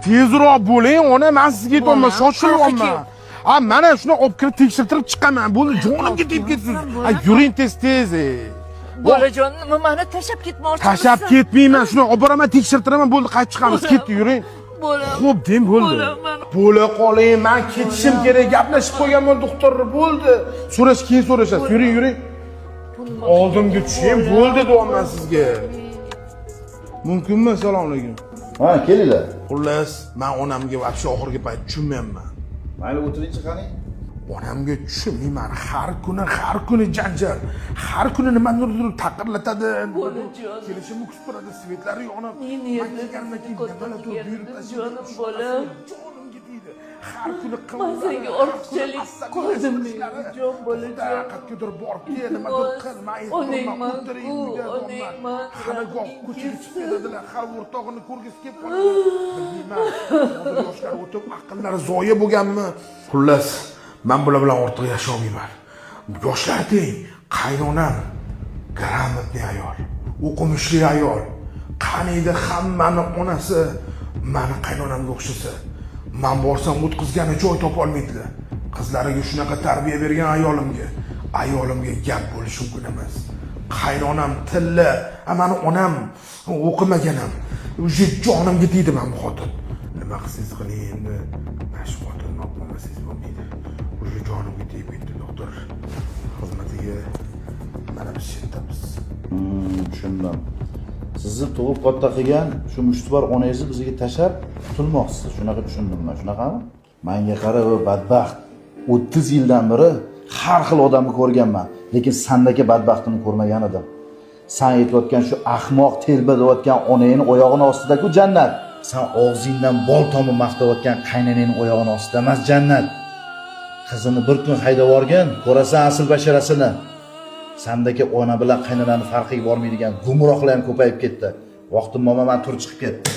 Tezroq bo'ling, ona, men sizga aytayapman, shoshilyapman. Mana shuni olib kirib tekshirtirib chiqaman. Bo'ldi, jonimga tegib ketsin. Yuring tez. Bolajon, nima meni tashlab ketmoqchisiz? Tashlab ketmayman, shuni olib boraman, tekshirtiraman, bo'ldi, qaytib chiqamiz. Ketdi, yuring. Xo'p, dem bo'ldi. Bo'la qoling, men ketishim kerak, gaplashib qo'yganman doktor, bo'ldi. So'rash, keyin so'rashasiz. Yuring. Oldimga tushing, bo'ldi deyapman sizga. Mumkinmi? Assalomu alaykum. Ha, kelinglar. Xullas, men onamga vaqti oxirgi payt tushunmayman. Mayli, o'tiring, chiqaring. Onamga tushunmayman. Har kuni janjal. Har kuni nimanidir taqirlatadi. Kelishimni kutib turadi, svetlari yonib. Men jonim bolam. Jonimga tegdi. Har kuni senga ortiqchalik qildim men, jon bolajon. Qatqidir borib kel, nimadir qil, men o'tirmayman. Hali goh ko'chaga chiqib ketadilar, har o'rtog'ini ko'rgisi kelib qoladi. Bilmayman. Hozir yoshlar o'tib, aqllari zoya bo'lganmi? Xullas, men bular bilan ortiq yasholmayman. Yoshlar teng, qaynonam gрамотный ayol, o'qimishli ayol. Qaniydi hammani onasi meni qaynonamga o'xshasa, men borsam o'tkazgani joy topa olmaydilar. Qizlariga shunaqa tarbiya bergan ayolimga gap bo'lishi mumkin emas. Qaynonam tilla, meni onam o'qimaganam. O'sha jonimga tegdi men bu xotin. Nima qilsangiz qiling endi, mana shu xotinni olib qolmasangiz bo'lmaydi. O'sha jonimga tegib ketdi doktor. Xizmatiga mana biz yetamiz. Tushundim. Sizni tug'ib katta qilgan shu mushtipar onangizni bizga tashab qutulmoqchisiz. Shunaqa tushundim men. Shunaqami? Menga qara, o badbaxt. 30 yildan beri har xil odamni ko'rganman, lekin sendagi badbaxtini ko'rmagan edim. Sen aytayotgan shu ahmoq telba deyotgan onangning oyog'ini ostida-ku jannat. Sen og'zingdan bol tomib maqtayotgan qaynonangning oyog'ini ostida emas jannat. Qizini bir kun haydab yorgin, ko'rasan asl basharasini. Sendagi ona bilan qaynonani farqiga bormaydigan gumrohlar ham ko'payib ketdi. Vaqtim mo'ma, men turib chiqib ketdim.